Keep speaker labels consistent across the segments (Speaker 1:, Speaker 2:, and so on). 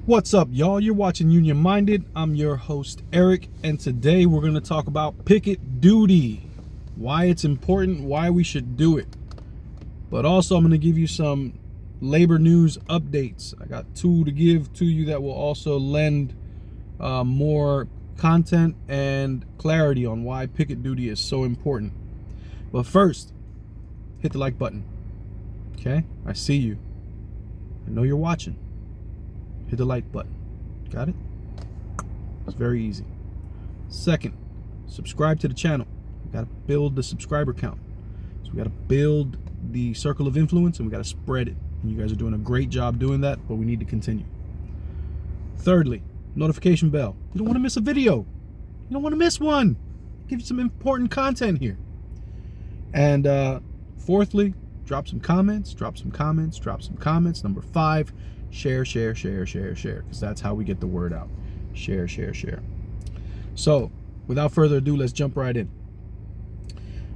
Speaker 1: What's up, y'all? You're watching Union Minded. I'm your host, Eric, and today we're going to talk about picket duty, why it's important, why we should do it. But also, I'm going to give you some labor news updates. I got two to give to you that will also lend more content and clarity on why picket duty is so important. But first, hit the like button. Okay? I see you. I know you're watching. Hit the like button. Got it? It's very easy. Second, subscribe to the channel. We got to build the subscriber count. So we got to build the circle of influence and we got to spread it. And you guys are doing a great job doing that, but we need to continue. Thirdly, notification bell. You don't want to miss a video. You don't want to miss one. Give you some important content here. And fourthly, drop some comments. Number 5, share, because that's how we get the word out. Share. So, without further ado, let's jump right in.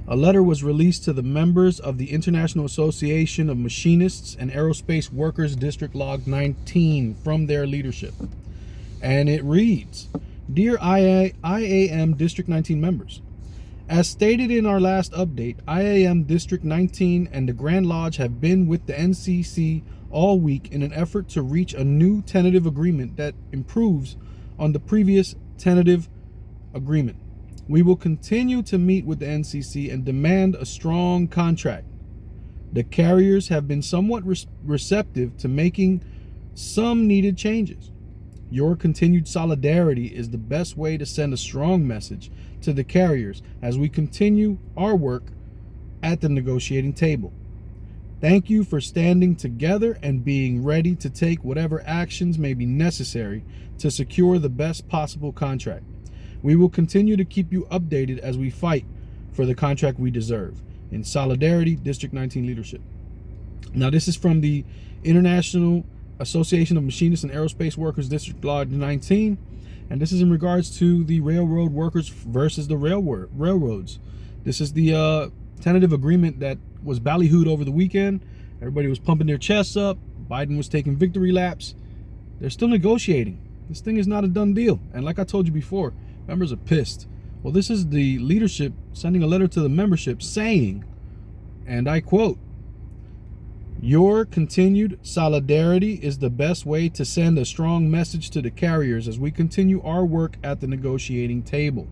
Speaker 1: A letter was released to the members of the International Association of Machinists and Aerospace Workers District Log 19 from their leadership. And it reads, Dear IAM District 19 members, as stated in our last update, IAM District 19 and the Grand Lodge have been with the NCC all week in an effort to reach a new tentative agreement that improves on the previous tentative agreement. We will continue to meet with the NCC and demand a strong contract. The carriers have been somewhat receptive to making some needed changes. Your continued solidarity is the best way to send a strong message to the carriers as we continue our work at the negotiating table. Thank you for standing together and being ready to take whatever actions may be necessary to secure the best possible contract. We will continue to keep you updated as we fight for the contract we deserve. In solidarity, District 19 leadership. Now, this is from the International Association of Machinists and Aerospace Workers District Log 19, and this is in regards to the railroad workers versus the railroads. This is the tentative agreement that was ballyhooed over the weekend. Everybody was pumping their chests up. Biden was taking victory laps. They're still negotiating. This thing is not a done deal. And like I told you before, members are pissed. Well, this is the leadership sending a letter to the membership saying, and I quote, your continued solidarity is the best way to send a strong message to the carriers as we continue our work at the negotiating table.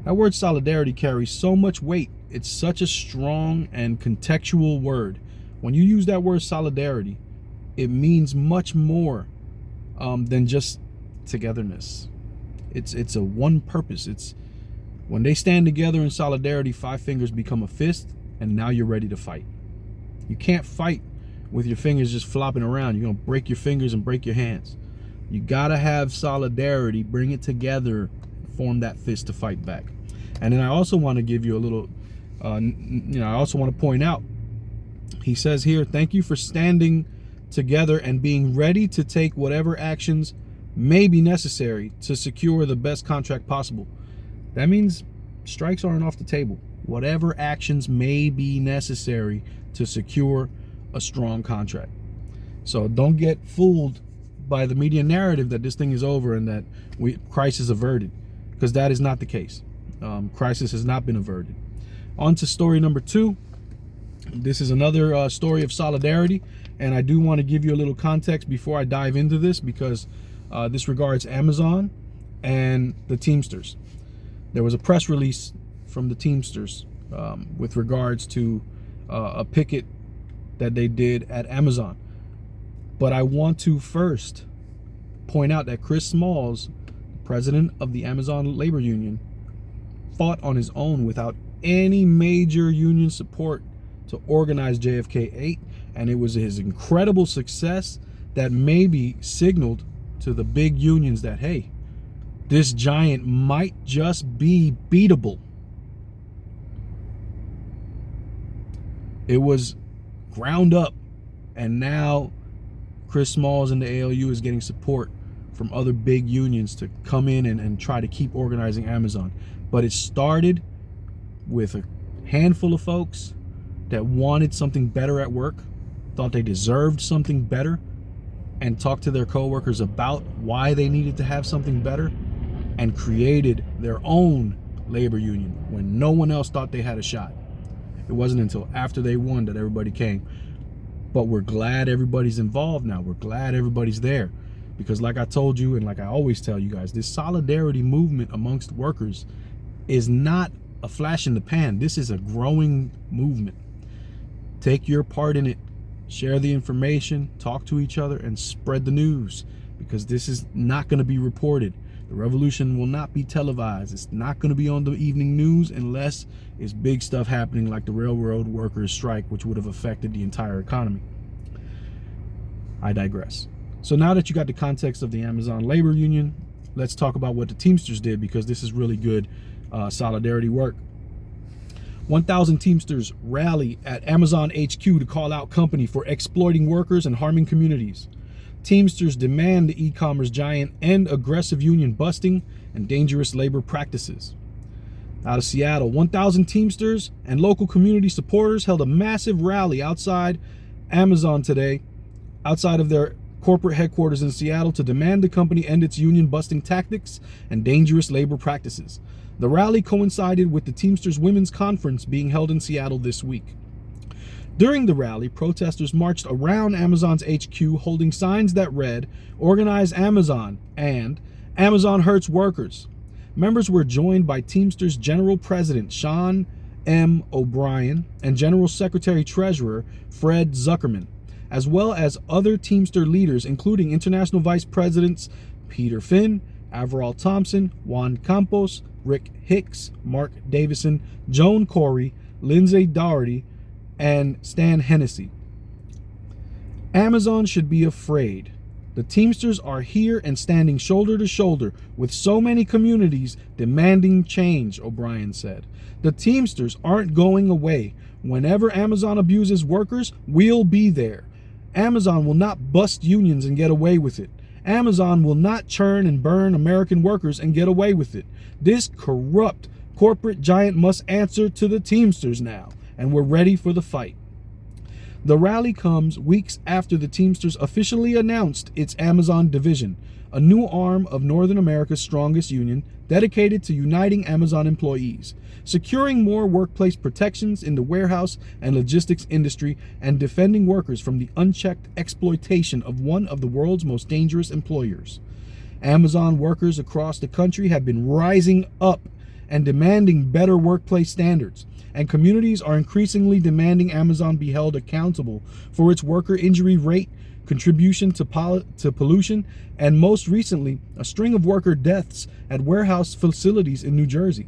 Speaker 1: That word solidarity carries so much weight. It's such a strong and contextual word. When you use that word solidarity, it means much more than just togetherness. It's a one purpose. It's when they stand together in solidarity, 5 fingers become a fist, and now you're ready to fight. You can't fight with your fingers just flopping around. You're gonna break your fingers and break your hands. You gotta have solidarity, bring it together, form that fist to fight back. And then I also want to give you a little, I also want to point out, he says here, thank you for standing together and being ready to take whatever actions may be necessary to secure the best contract possible. That means strikes aren't off the table. Whatever actions may be necessary to secure a strong contract. So don't get fooled by the media narrative that this thing is over and that crisis averted, because that is not the case. Crisis has not been averted. On to story number 2. This is another story of solidarity, and I do want to give you a little context before I dive into this, because this regards Amazon and the Teamsters. There was a press release from the Teamsters with regards to a picket that they did at Amazon. But I want to first point out that Chris Smalls, president of the Amazon Labor Union, fought on his own without any major union support to organize JFK 8, and it was his incredible success that maybe signaled to the big unions that, hey, this giant might just be beatable. It was ground up, and now Chris Smalls and the ALU is getting support from other big unions to come in and try to keep organizing Amazon. But it started with a handful of folks that wanted something better at work, thought they deserved something better, and talked to their coworkers about why they needed to have something better, and created their own labor union when no one else thought they had a shot. It wasn't until after they won that everybody came. But we're glad everybody's involved now. We're glad everybody's there. Because like I told you, and like I always tell you guys, this solidarity movement amongst workers is not a flash in the pan. This is a growing movement. Take your part in it. Share the information, talk to each other, and spread the news. Because this is not going to be reported. The revolution will not be televised. It's not going to be on the evening news unless it's big stuff happening like the railroad workers strike, which would have affected the entire economy. I digress. So now that you got the context of the Amazon labor union, let's talk about what the Teamsters did, because this is really good solidarity work. 1,000 Teamsters rally at Amazon HQ to call out company for exploiting workers and harming communities. Teamsters demand the e-commerce giant end aggressive union busting and dangerous labor practices. Out of Seattle, 1,000 Teamsters and local community supporters held a massive rally outside Amazon today, outside of their corporate headquarters in Seattle, to demand the company end its union busting tactics and dangerous labor practices. The rally coincided with the Teamsters Women's Conference being held in Seattle this week. During the rally, protesters marched around Amazon's HQ holding signs that read, "Organize Amazon" and "Amazon hurts workers." Members were joined by Teamsters General President Sean M. O'Brien and General Secretary Treasurer Fred Zuckerman, as well as other Teamster leaders, including International Vice Presidents Peter Finn, Averell Thompson, Juan Campos, Rick Hicks, Mark Davison, Joan Corey, Lindsay Doherty, and Stan Hennessy. Amazon should be afraid. The Teamsters are here and standing shoulder to shoulder with so many communities demanding change, O'Brien said. The Teamsters aren't going away. Whenever Amazon abuses workers, we'll be there. Amazon will not bust unions and get away with it. Amazon will not churn and burn American workers and get away with it. This corrupt corporate giant must answer to the Teamsters now, and we're ready for the fight. The rally comes weeks after the Teamsters officially announced its Amazon division, a new arm of Northern America's strongest union dedicated to uniting Amazon employees, securing more workplace protections in the warehouse and logistics industry, and defending workers from the unchecked exploitation of one of the world's most dangerous employers. Amazon workers across the country have been rising up and demanding better workplace standards, and communities are increasingly demanding Amazon be held accountable for its worker injury rate, contribution to pollution, and most recently, a string of worker deaths at warehouse facilities in New Jersey.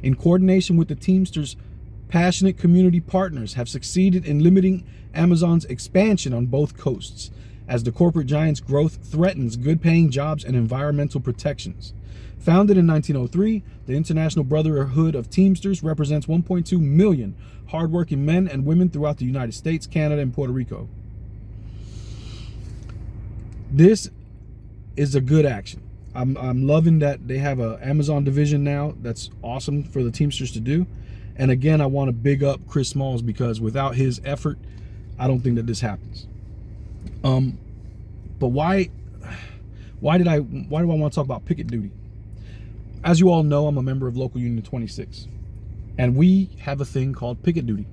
Speaker 1: In coordination with the Teamsters, passionate community partners have succeeded in limiting Amazon's expansion on both coasts, as the corporate giant's growth threatens good-paying jobs and environmental protections. Founded in 1903, the International Brotherhood of Teamsters represents 1.2 million hardworking men and women throughout the United States, Canada, and Puerto Rico. This is a good action. I'm loving that they have a Amazon division now. That's awesome for the Teamsters to do. And again, I want to big up Chris Smalls, because without his effort, I don't think that this happens. But why do I want to talk about picket duty? As you all know, I'm a member of Local Union 26, and we have a thing called picket duty.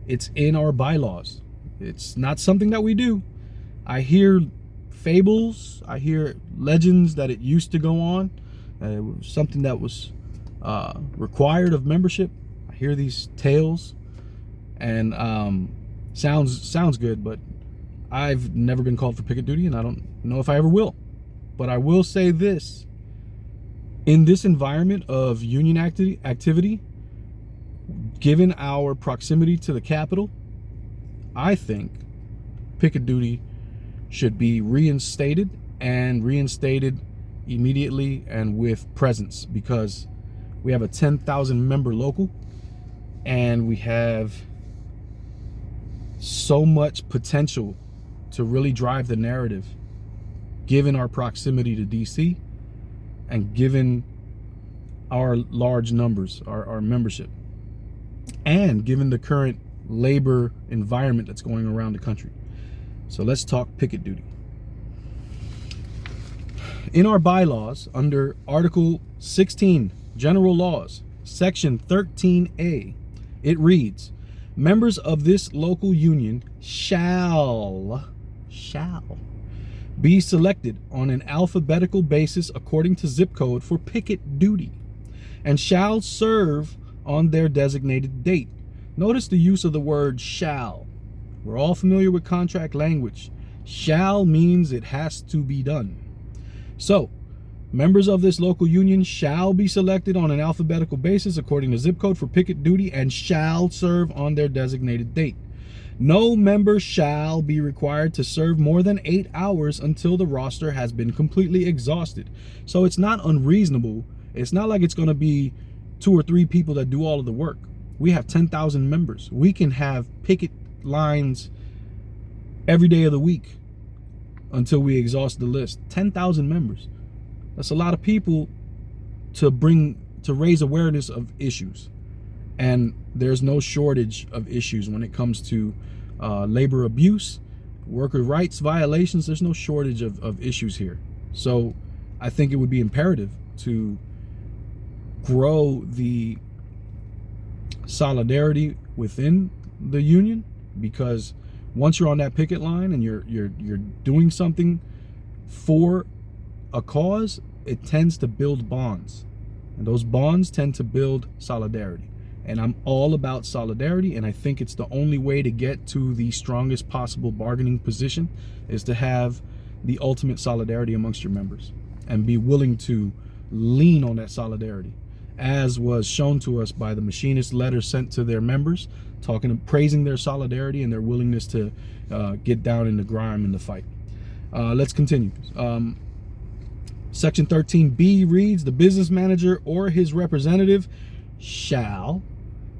Speaker 1: It's in our bylaws. It's not something that we do. I hear fables, I hear legends that it used to go on. It was something that was required of membership. I hear these tales, and sounds good, but I've never been called for picket duty, and I don't know if I ever will. But I will say this. In this environment of union activity, given our proximity to the Capitol, I think picket duty should be reinstated, and reinstated immediately and with presence, because we have a 10,000 member local, and we have so much potential to really drive the narrative, given our proximity to DC and given our large numbers, our membership, and given the current labor environment that's going around the country. So let's talk picket duty. In our bylaws, under Article 16, General Laws, Section 13A, it reads, members of this local union shall be selected on an alphabetical basis according to zip code for picket duty and shall serve on their designated date. Notice the use of the word shall. We're all familiar with contract language. Shall means it has to be done. So, members of this local union shall be selected on an alphabetical basis according to zip code for picket duty and shall serve on their designated date. No member shall be required to serve more than 8 hours until the roster has been completely exhausted. So it's not unreasonable. It's not like it's going to be 2 or 3 people that do all of the work. We have 10,000 members. We can have picket lines every day of the week until we exhaust the list. 10,000 members. That's a lot of people to raise awareness of issues. And there's no shortage of issues when it comes to labor abuse, worker rights violations. There's no shortage of issues here. So I think it would be imperative to grow the solidarity within the union, because once you're on that picket line and you're doing something for a cause, it tends to build bonds, and those bonds tend to build solidarity. And I'm all about solidarity, and I think it's the only way to get to the strongest possible bargaining position is to have the ultimate solidarity amongst your members and be willing to lean on that solidarity, as was shown to us by the machinist letter sent to their members, praising their solidarity and their willingness to get down in the grime in the fight. Let's continue. Section 13B reads, the business manager or his representative shall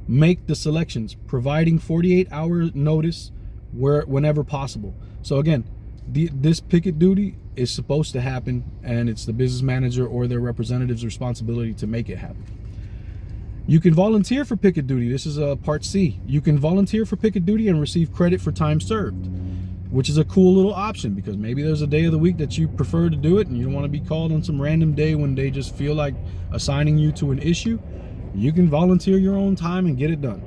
Speaker 1: make the selections, providing 48-hour notice whenever possible. So again, this picket duty is supposed to happen, and it's the business manager or their representative's responsibility to make it happen. You can volunteer for picket duty. This is part C. You can volunteer for picket duty and receive credit for time served, which is a cool little option, because maybe there's a day of the week that you prefer to do it and you don't want to be called on some random day when they just feel like assigning you to an issue. You can volunteer your own time and get it done.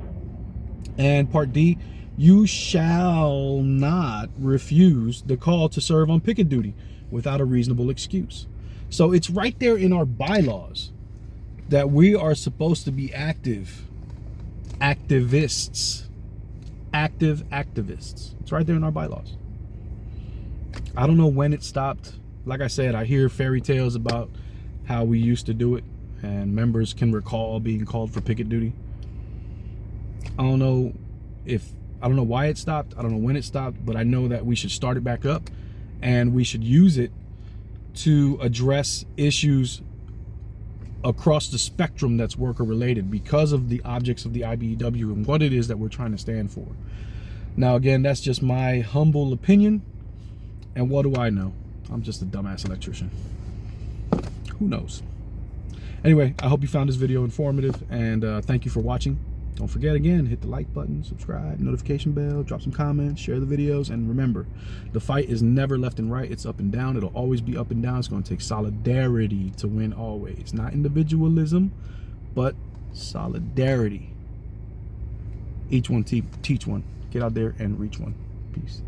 Speaker 1: And part D, you shall not refuse the call to serve on picket duty without a reasonable excuse. So it's right there in our bylaws that we are supposed to be active activists. It's right there in our bylaws. I don't know when it stopped. Like I said, I hear fairy tales about how we used to do it, and members can recall being called for picket duty. I don't know why it stopped. I don't know when it stopped, but I know that we should start it back up, and we should use it to address issues across the spectrum that's worker related, because of the objects of the IBEW and what it is that we're trying to stand for. Now again, that's just my humble opinion, and what do I know? I'm just a dumbass electrician. Who knows? Anyway, I hope you found this video informative, and thank you for watching. Don't forget, again, hit the like button, subscribe, notification bell, drop some comments, share the videos, and remember, the fight is never left and right, it's up and down. It'll always be up and down. It's going to take solidarity to win always. Not individualism, but solidarity. Each one teach one. Get out there and reach one. Peace.